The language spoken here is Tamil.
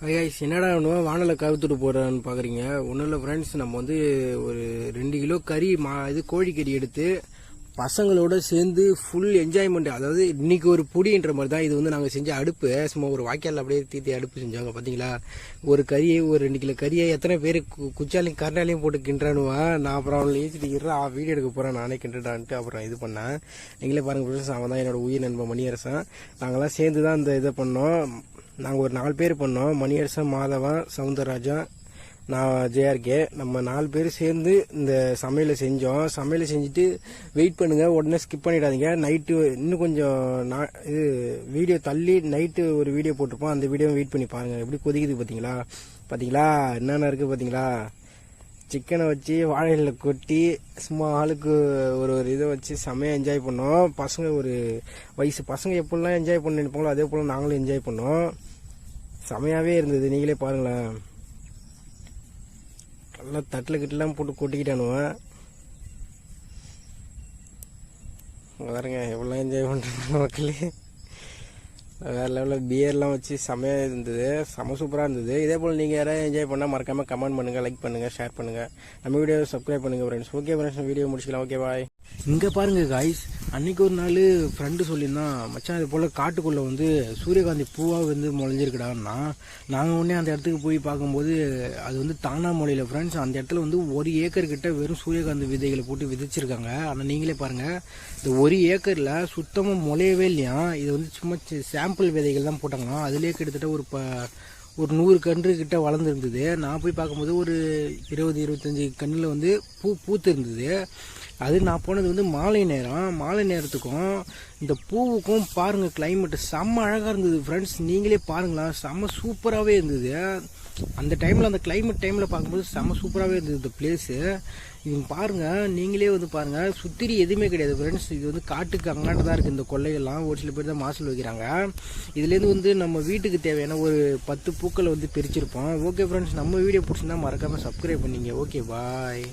ஐஸ் என்னடா ஒன்று வானலை கவுத்துட்டு போகிறான்னு பார்க்குறீங்க. ஒன்றும் இல்லை ஃப்ரெண்ட்ஸ், நம்ம வந்து ஒரு 2 கிலோ கறி இது கோழிக்கறி எடுத்து பசங்களோட சேர்ந்து ஃபுல் என்ஜாய்மெண்ட். அதாவது இன்னைக்கு ஒரு புடின்ற மாதிரி தான் இது வந்து நாங்கள் செஞ்ச அடுப்பு. சும்மா ஒரு வாய்க்கால் அப்படியே தீத்தி அடுப்பு செஞ்சாங்க பார்த்தீங்களா. ஒரு கறியை ஒரு 2 கிலோ கறியை எத்தனை பேர் குச்சாலையும் கரண்டாலையும் போட்டு கிண்டுறானுவான். நான் அப்புறம் அவனை ஏற்றிட்டு வீடியோ எடுக்க போகிறேன், நானே கிண்டுடான்ட்டு அப்புறம் இது பண்ணேன். நீங்களே பாருங்கள் ஃப்ரெண்ட்ஸ், அவன் தான் என்னோட உயிர் நண்பன் மணியரசன். நாங்கள்லாம் சேர்ந்து தான் இந்த இதை பண்ணோம். நாங்கள் ஒரு 4 பேர் பண்ணோம். மணியரசன், மாதவன், சவுந்தரராஜன், நான் ஜேஆர்கே. நம்ம 4 பேர் சேர்ந்து இந்த சமையலை செஞ்சோம். சமையலை செஞ்சுட்டு வெயிட் பண்ணுங்கள், உடனே ஸ்கிப் பண்ணிடாதீங்க. நைட்டு இன்னும் கொஞ்சம் இது வீடியோ தள்ளி நைட்டு ஒரு வீடியோ போட்டிருப்போம். அந்த வீடியோ வெயிட் பண்ணி பாருங்கள். எப்படி கொதிக்குது பார்த்தீங்களா என்னென்ன இருக்குது பார்த்தீங்களா. சிக்கனை வச்சு வாழையில் கொட்டி சும்மா ஆளுக்கு ஒரு இதை வச்சு செம்மையாக என்ஜாய் பண்ணோம். பசங்க ஒரு வயசு பசங்க எப்படிலாம் என்ஜாய் பண்ண நினைப்பாங்களோ அதே போல் நாங்களும் என்ஜாய் பண்ணோம். செமையாகவே இருந்தது, நீங்களே பாருங்களேன். நல்லா தட்டில் கிட்டலாம் போட்டு கொட்டிக்கிட்டானுவேன். பாருங்க எவ்வளோ என்ஜாய் பண்ணுறாங்க மக்களே. வேறு லெவலில் பியர்லாம் வச்சு செமையாக இருந்தது, செம சூப்பராக இருந்தது. இதே போல் நீங்கள் யாராவது என்ஜாய் பண்ணால் மறக்காமல் கமெண்ட் பண்ணுங்கள், லைக் பண்ணுங்கள், ஷேர் பண்ணுங்கள். நம்ம வீடியோ சப்ஸ்கிரைப் பண்ணுங்கள் ஃப்ரெண்ட்ஸ். ஓகே ஃப்ரெண்ட்ஸ், வீடியோ முடிச்சிக்கலாம். Okay bye. இங்கே பாருங்கள் காய்ஸ், அன்றைக்கி ஒரு நாள் ஃப்ரெண்டு சொல்லியிருந்தான், மச்சான் இது போல் காட்டுக்குள்ளே வந்து சூரியகாந்தி பூவாக வந்து முளைஞ்சிருக்குடான்னா. நாங்கள் உடனே அந்த இடத்துக்கு போய் பார்க்கும்போது அது வந்து தானாமொழியில் ஃப்ரெண்ட்ஸ். அந்த இடத்துல வந்து 1 ஏக்கர் கிட்ட வெறும் சூரியகாந்தி விதைகளை போட்டு விதைச்சிருக்காங்க. ஆனால் நீங்களே பாருங்கள், இந்த 1 ஏக்கரில் சுத்தமாக முளையவே இல்லையா. இது வந்து சும்மா சாம்பிள் விதைகள் தான் போட்டாங்களாம். அதுலேயே கிட்டத்தட்ட ஒரு 100 கன்று கிட்ட வளர்ந்துருந்தது. நான் போய் பார்க்கும்போது ஒரு 20-25 கன்றில் வந்து பூத்து இருந்தது. அது நான் போனது வந்து மாலை நேரத்துக்கும் இந்த பூவுக்கும் பாருங்கள் கிளைமேட்டு செம்ம அழகாக இருந்தது ஃப்ரெண்ட்ஸ். நீங்களே பாருங்களா, செம்ம சூப்பராகவே இருந்தது. அந்த டைமில் அந்த கிளைமேட் டைமில் பார்க்கும்போது செம்ம சூப்பராகவே இருந்தது இந்த பிளேஸு. இது பாருங்கள், நீங்களே வந்து பாருங்கள், சுத்திரி எதுவுமே கிடையாது ஃப்ரெண்ட்ஸ். இது வந்து காட்டுக்கு அங்காண்டு தான் இருக்குது இந்த கொள்ளைகள்லாம். ஒரு சில பேர் தான் மாசல் வைக்கிறாங்க. இதுலேருந்து வந்து நம்ம வீட்டுக்கு தேவையான ஒரு 10 பூக்களை வந்து பிரிச்சிருப்போம். ஓகே ஃப்ரெண்ட்ஸ், நம்ம வீடியோ பிடிச்சிருந்தா மறக்காமல் சப்ஸ்கிரைப் பண்ணிங்க. Okay bye.